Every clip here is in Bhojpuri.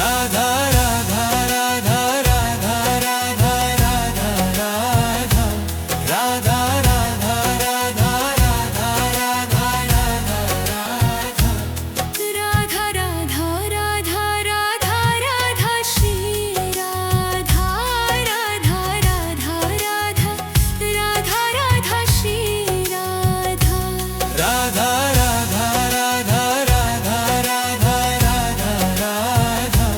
राधा राधा राधा राधा राधा राधा राधा राधा राधा राधा राधा राधा राधा राधा राधा राधा राधा राधा श्री राधा राधा राधा राधा राधा राधा श्री राधा राधा राधा राधा राधा राधा राधा राधा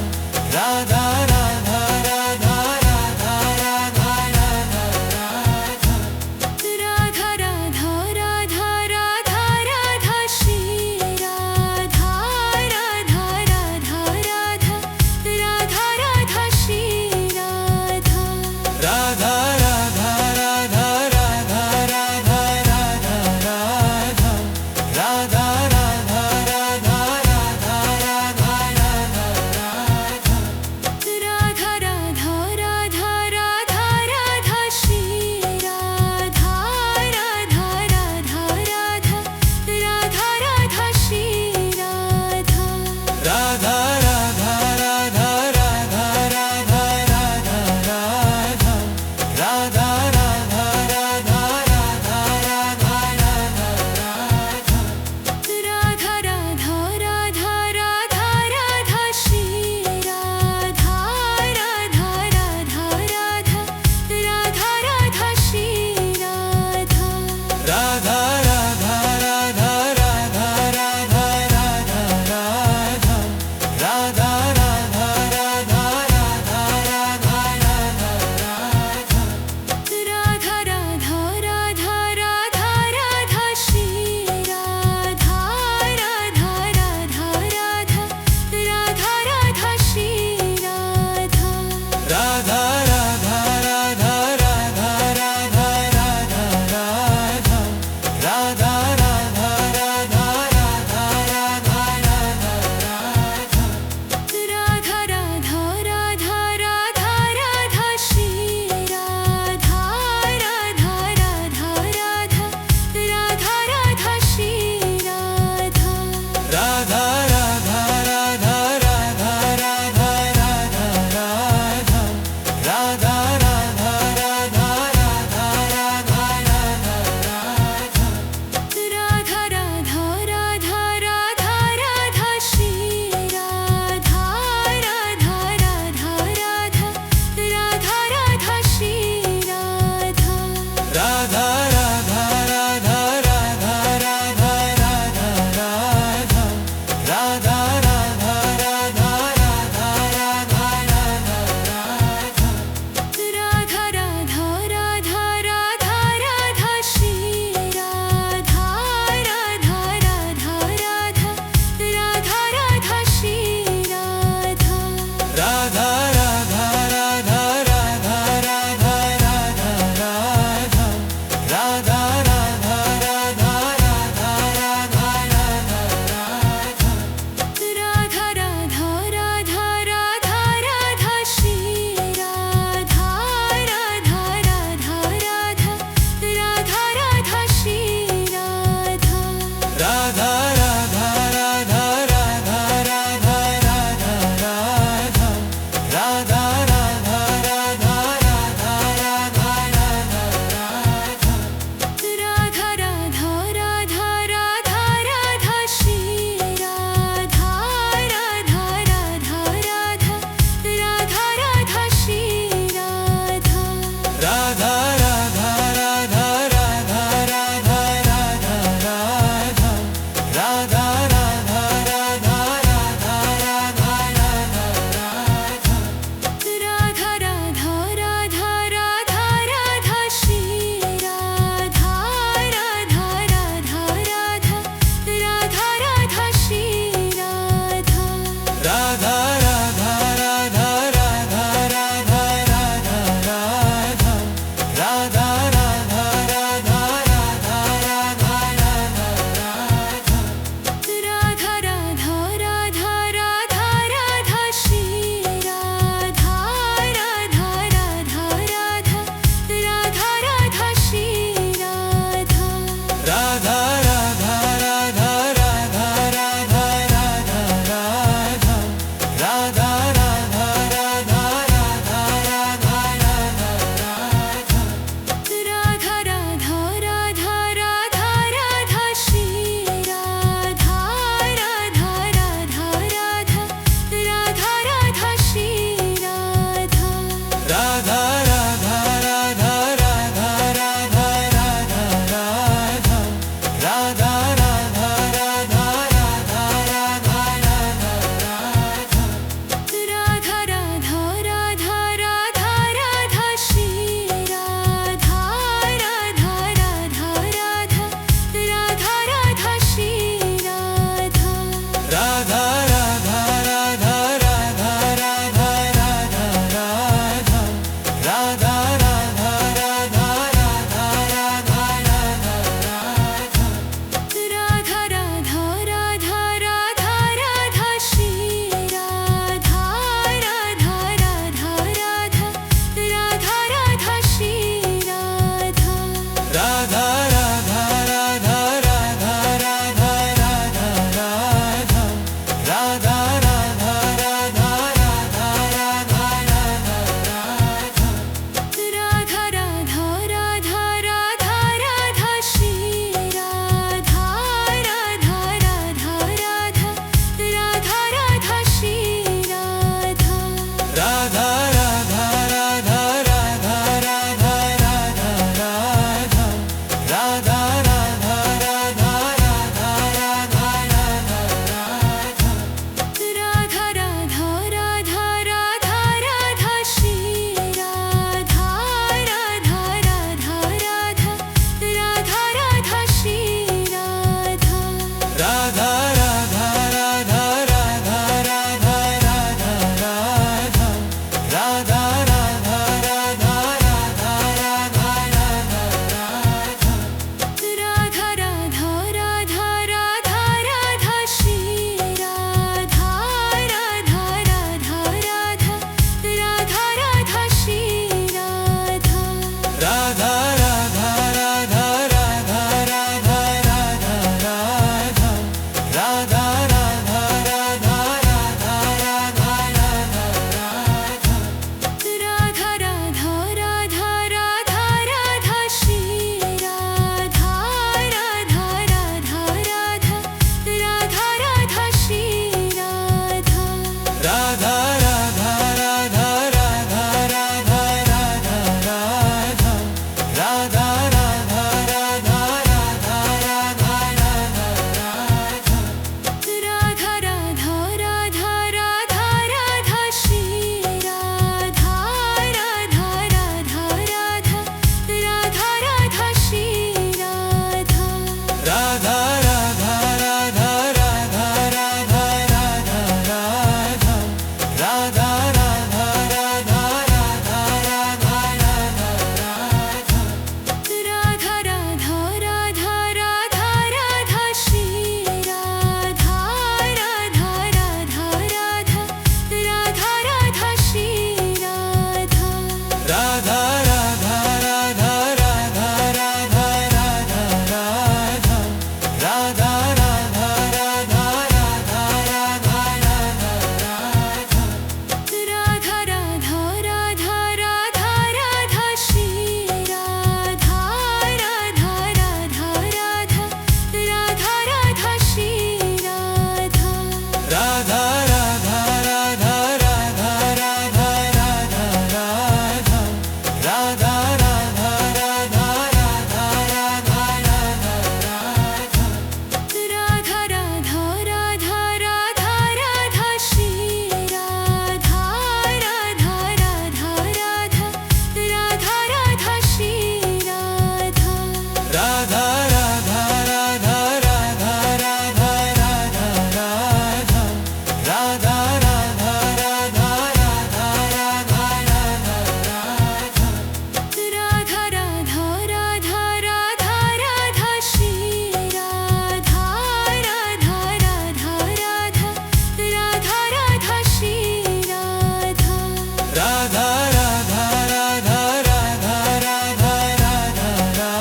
राधा राधा राधा राधा राधा राधा राधा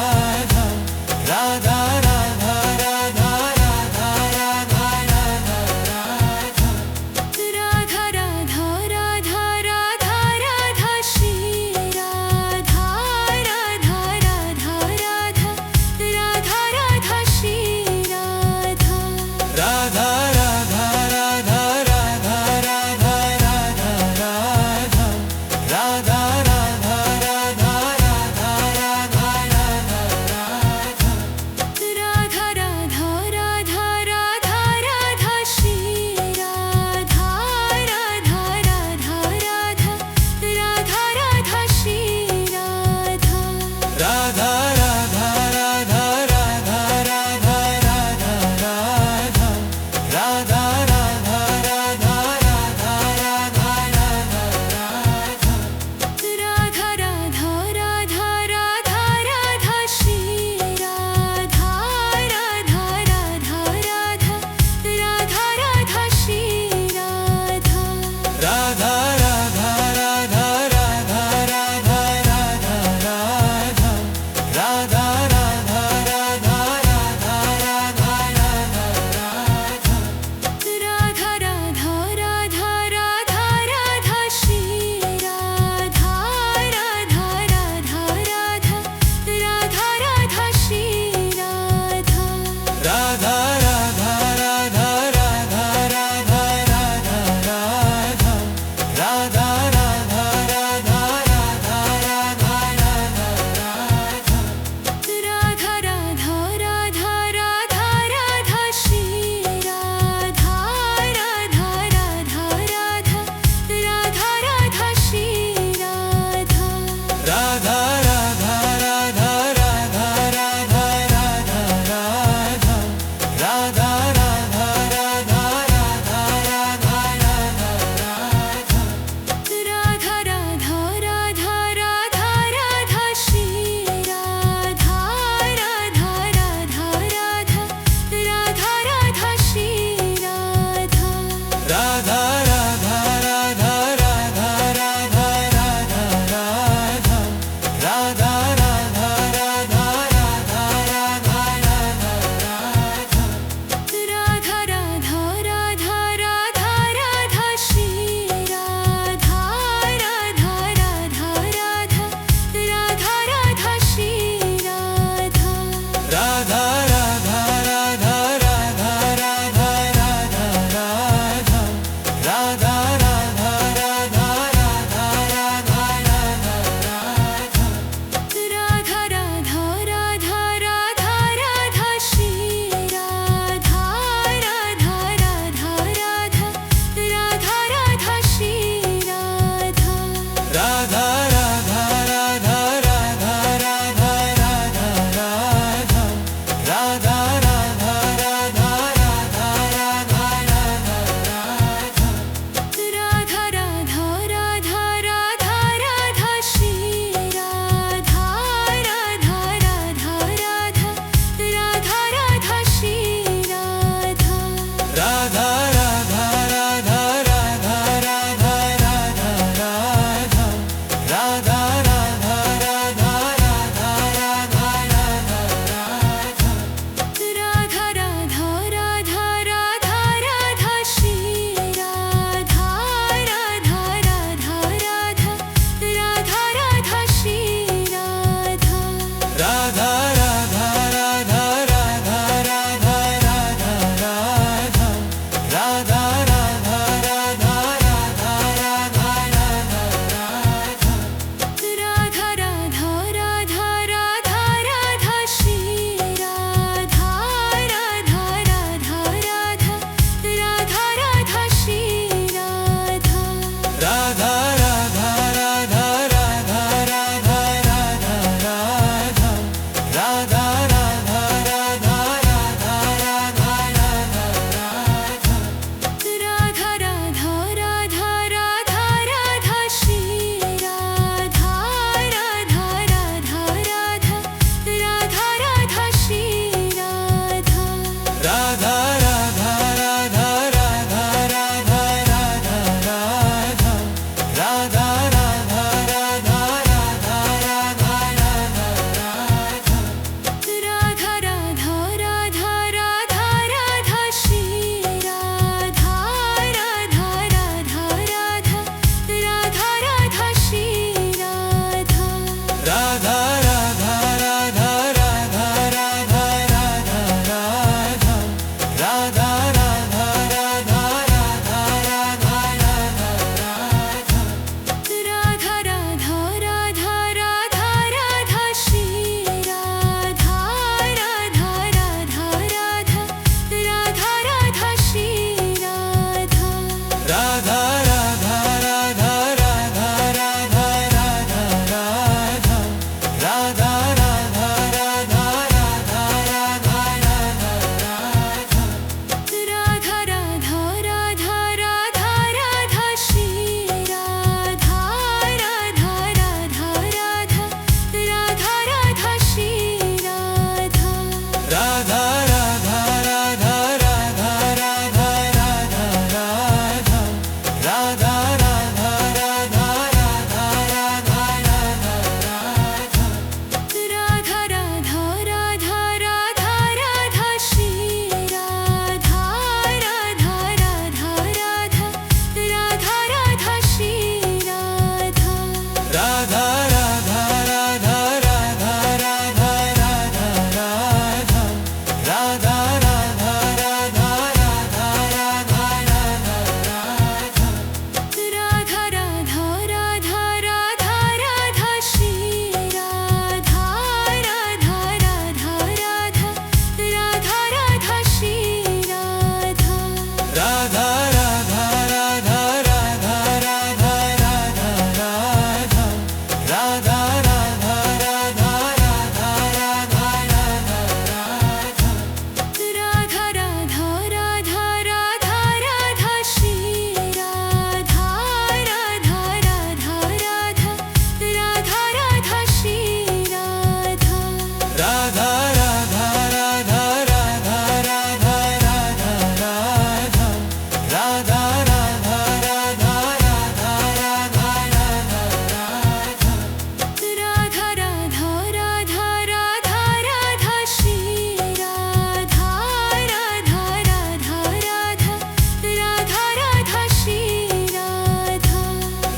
राधा राधा राधा राधा राधा राधा राधा राधा राधा राधा राधा श्री राधा राधा राधा राधा राधा राधा श्री राधा राधा राधा राधा राधा राधा राधा राधा राधा राधा राधा राधा राधा राधा राधा राधा राधा राधा श्री राधा राधा राधा राधा राधा राधा श्री राधा राधा राधा राधा राधा राधा राधा राधा राधा राधा राधा राधा राधा राधा राधा राधा राधा राधा श्री राधा राधा राधा राधा राधा राधा श्री राधा राधा राधा राधा राधा राधा राधा राधा राधा राधा राधा राधा राधा राधा राधा राधा राधा राधा श्री राधा राधा राधा राधा राधा राधा श्री राधा राधा राधा राधा राधा राधा राधा राधा राधा राधा राधा राधा राधा राधा राधा राधा राधा राधा श्री राधा राधा राधा राधा राधा राधा श्री राधा राधा राधा राधा राधा राधा राधा राधा राधा राधा राधा राधा राधा राधा राधा राधा राधा राधा श्री राधा राधा राधा राधा राधा राधा श्री राधा राधा राधा राधा राधा राधा राधा राधा राधा राधा राधा राधा राधा राधा राधा राधा राधा राधा श्री राधा राधा राधा राधा राधा राधा श्री राधा राधा राधा राधा राधा राधा राधा राधा राधा राधा राधा राधा राधा राधा राधा राधा राधा राधा श्री राधा राधा राधा राधा राधा राधा श्री राधा राधा राधा राधा राधा राधा राधा राधा राधा राधा राधा राधा राधा राधा राधा राधा राधा राधा श्री राधा राधा राधा राधा राधा राधा श्री राधा राधा राधा राधा राधा राधा राधा राधा राधा राधा राधा राधा राधा राधा राधा राधा राधा राधा श्री राधा राधा राधा राधा राधा राधा श्री राधा राधा राधा राधा राधा राधा राधा राधा राधा राधा राधा राधा राधा राधा राधा राधा राधा राधा श्री राधा राधा राधा राधा राधा राधा श्री राधा राधा राधा राधा राधा राधा राधा राधा राधा राधा राधा राधा राधा राधा राधा राधा राधा राधा श्री राधा राधा राधा राधा राधा राधा श्री राधा राधा राधा राधा राधा राधा राधा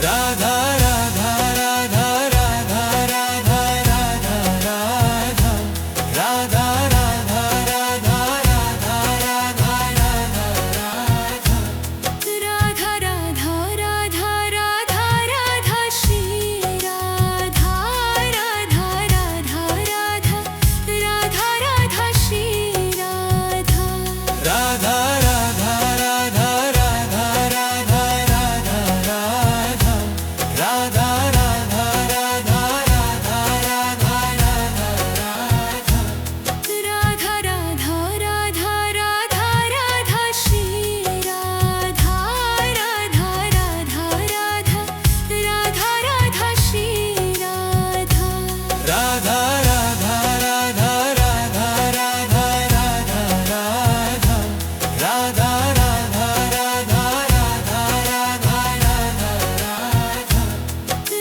राधा राधा राधा राधा राधा राधा राधा राधा राधा राधा राधा राधा राधा राधा राधा राधा राधा श्री राधा राधा राधा राधा राधा राधा श्री राधा राधा राधा राधा राधा राधा राधा राधा राधा राधा राधा राधा राधा राधा राधा राधा राधा राधा श्री राधा राधा राधा राधा राधा राधा श्री राधा राधा राधा राधा राधा राधा राधा राधा राधा राधा राधा राधा राधा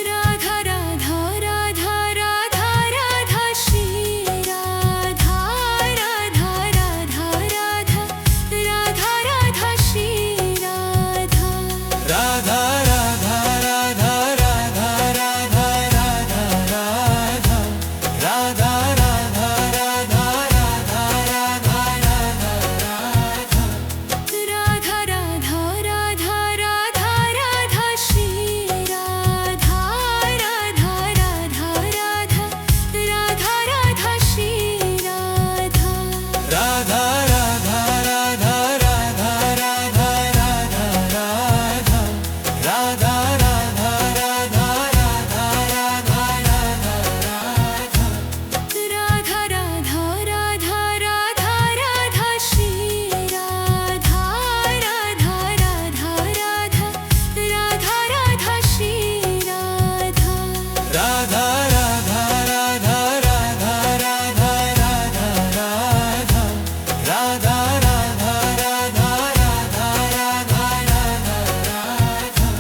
राधा राधा राधा राधा राधा श्री राधा राधा राधा राधा राधा राधा श्री राधा राधा राधा राधा राधा राधा राधा राधा राधा राधा राधा राधा राधा राधा राधा राधा राधा राधा श्री राधा राधा राधा राधा राधा राधा श्री राधा राधा राधा राधा राधा राधा राधा राधा राधा राधा राधा राधा राधा राधा राधा राधा राधा राधा श्री राधा राधा राधा राधा राधा राधा श्री राधा राधा राधा राधा राधा राधा राधा राधा राधा राधा राधा राधा राधा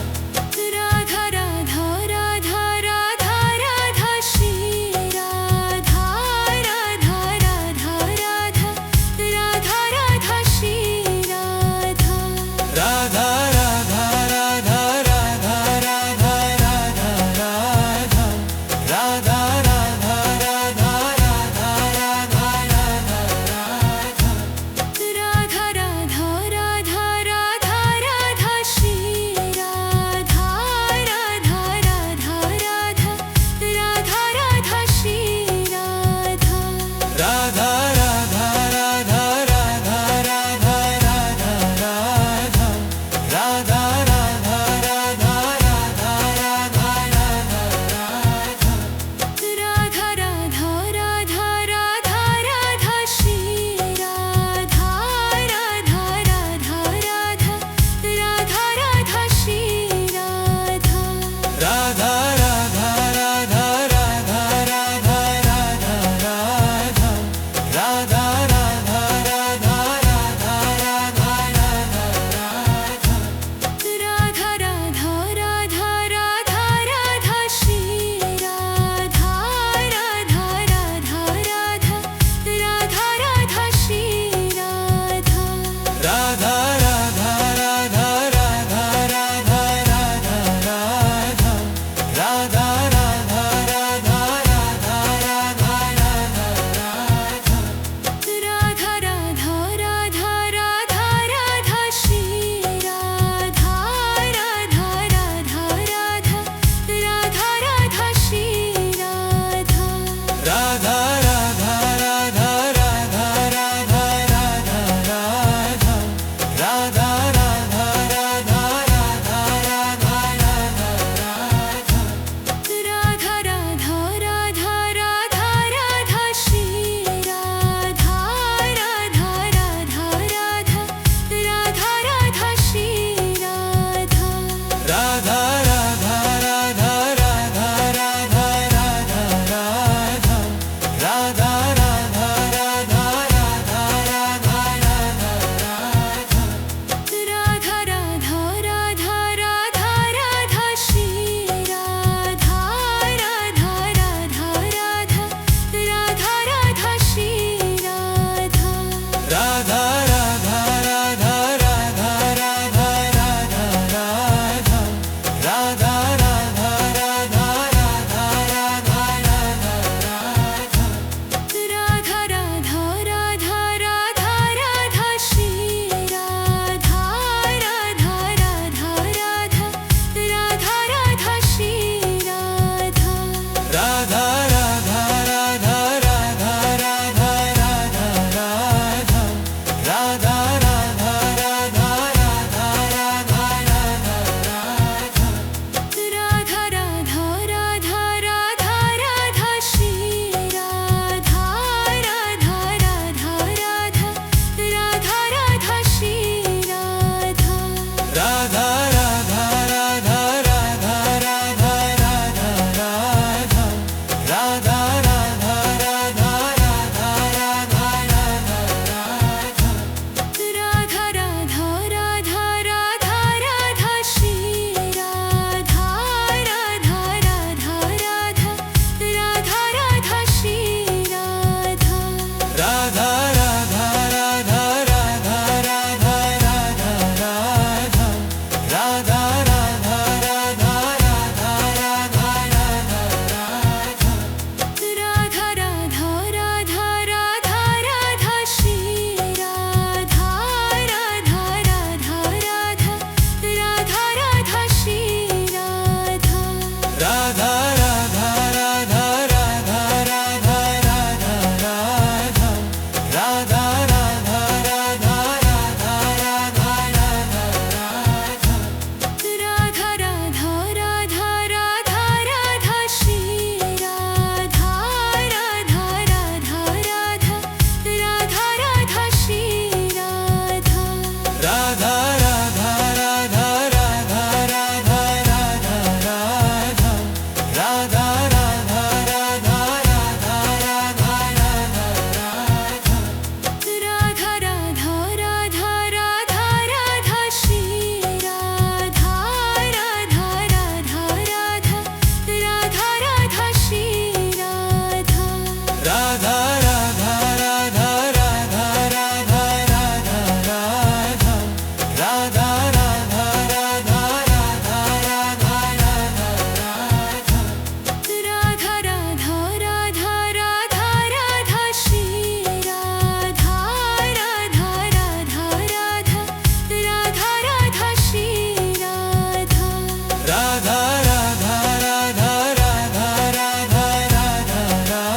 राधा राधा राधा राधा राधा राधा राधा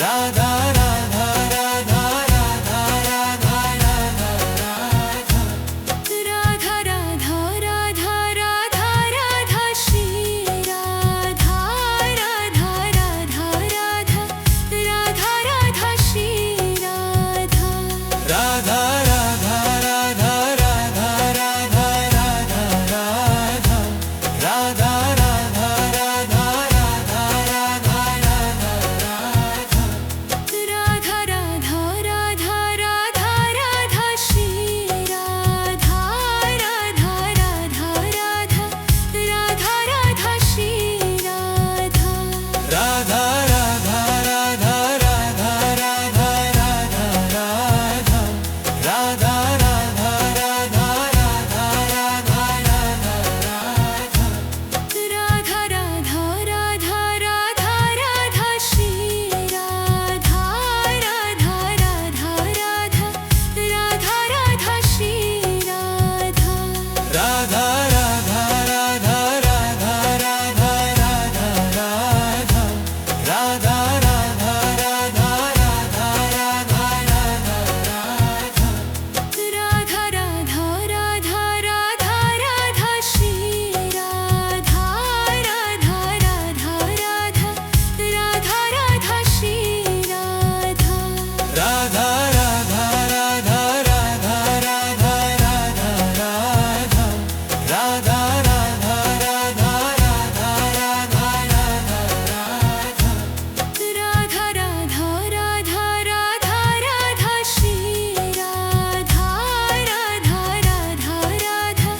राधा राधा राधा राधा राधा राधा राधा राधा राधा राधा राधा श्री राधा राधा राधा राधा राधा राधा श्री राधा राधा राधा राधा राधा राधा राधा राधा राधा राधा राधा राधा राधा राधा राधा राधा राधा राधा श्री राधा राधा राधा राधा राधा राधा श्री राधा राधा राधा राधा राधा राधा राधा राधा राधा राधा राधा राधा राधा राधा राधा राधा राधा राधा श्री राधा राधा राधा राधा राधा राधा श्री राधा राधा राधा राधा राधा राधा राधा राधा राधा राधा राधा राधा राधा राधा राधा राधा राधा राधा श्री राधा राधा राधा राधा राधा राधा श्री राधा राधा राधा राधा राधा राधा राधा राधा राधा राधा राधा राधा राधा राधा राधा राधा राधा राधा श्री राधा राधा राधा राधा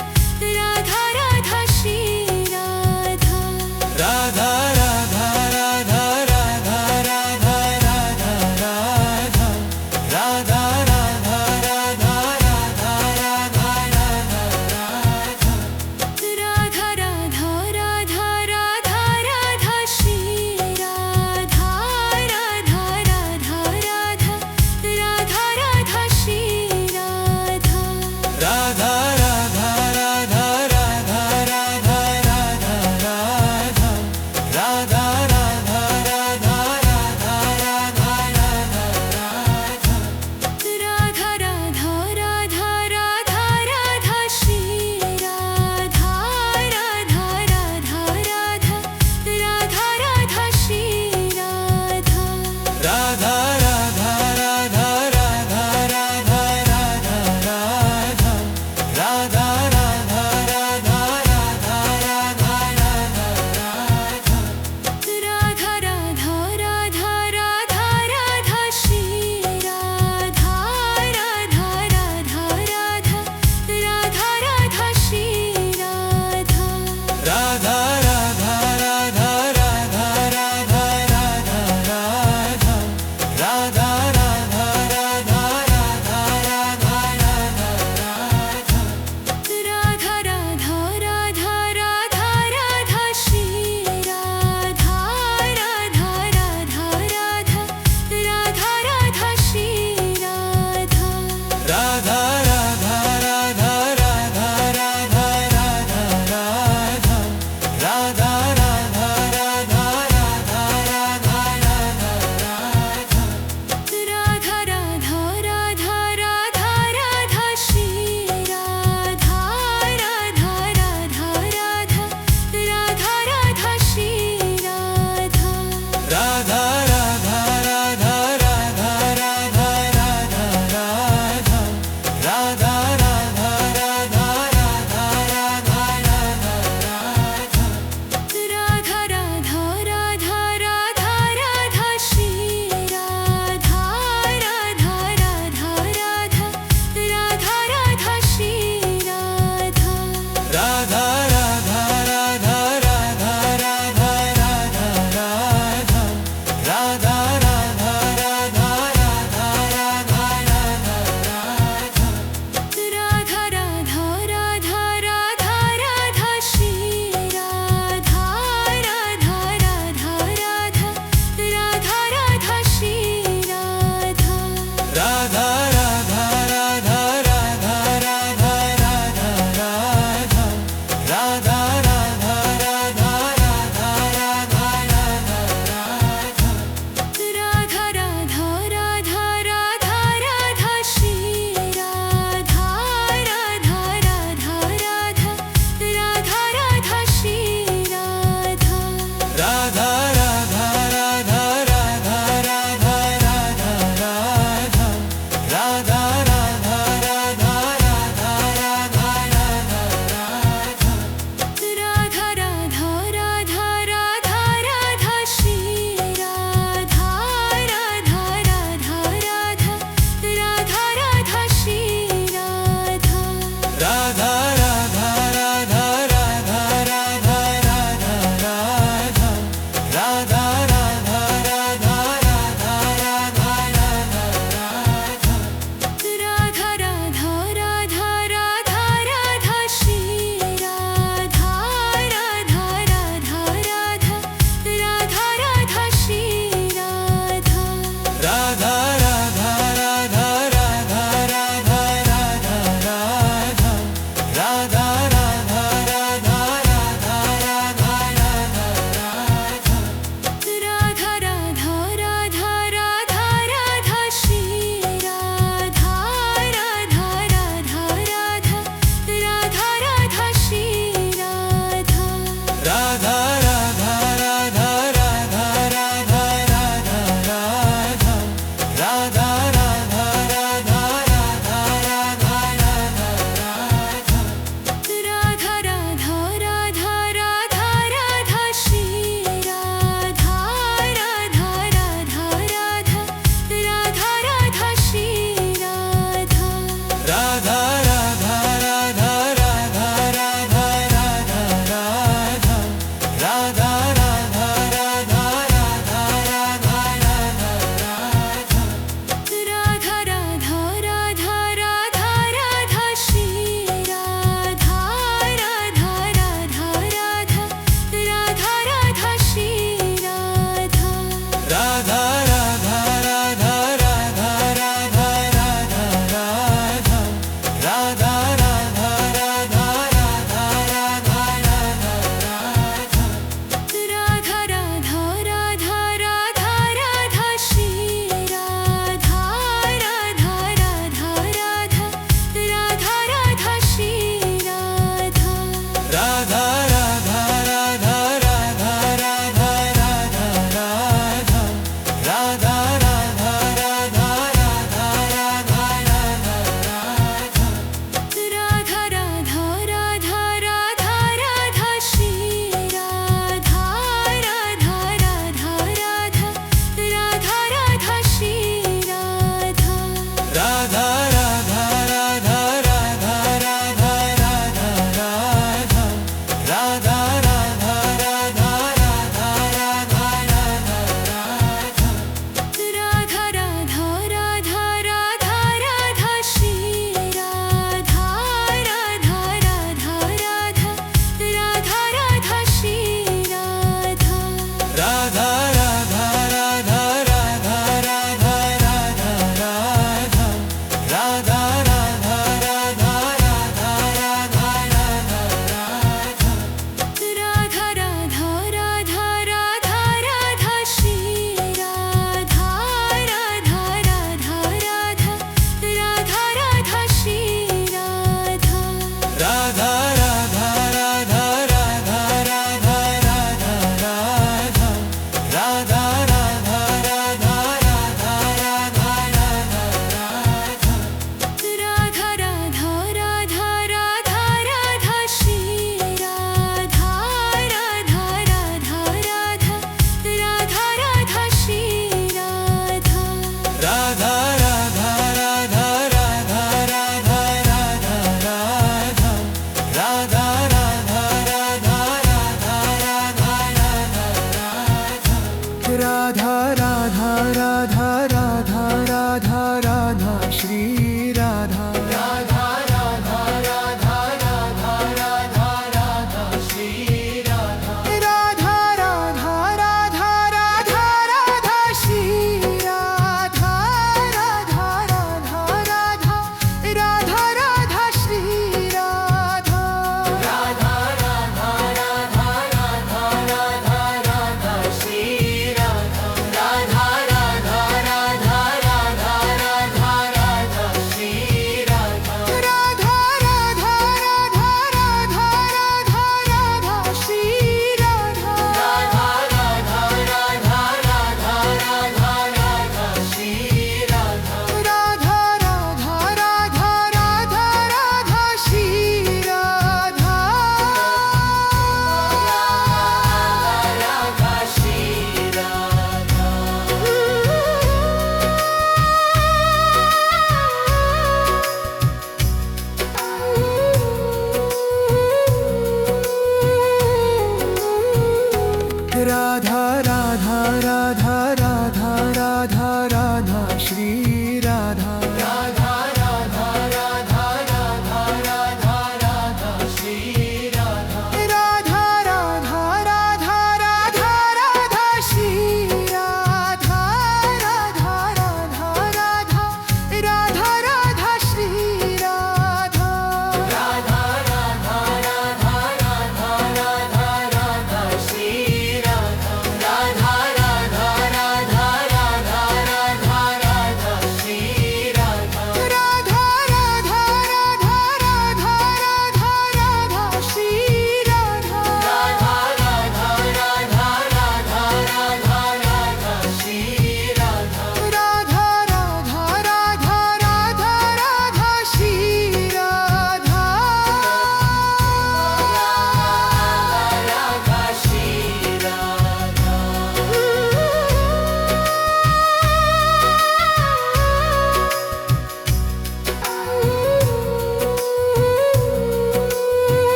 राधा राधा श्री राधा राधा राधा राधा राधा राधा राधा राधा राधा राधा राधा राधा राधा राधा राधा राधा राधा राधा श्री राधा राधा राधा राधा राधा राधा श्री राधा राधा राधा राधा राधा राधा राधा राधा राधा राधा राधा राधा राधा राधा राधा राधा राधा राधा श्री राधा राधा राधा राधा राधा राधा श्री राधा राधा राधा राधा राधा राधा राधा राधा राधा राधा राधा राधा राधा राधा राधा राधा राधा राधा श्री राधा राधा राधा राधा राधा राधा श्री राधा राधा राधा राधा राधा राधा राधा राधा राधा राधा राधा राधा राधा राधा राधा राधा राधा राधा श्री राधा राधा राधा राधा राधा राधा श्री राधा राधा राधा राधा राधा राधा राधा राधा राधा राधा राधा राधा राधा राधा राधा राधा राधा राधा राधा राधा राधा राधा राधा राधा राधा राधा श्री राधा राधा राधा राधा राधा राधा श्री राधा राधा राधा राधा राधा राधा राधा राधा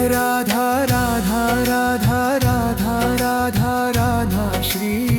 राधा राधा राधा राधा राधा राधा श्री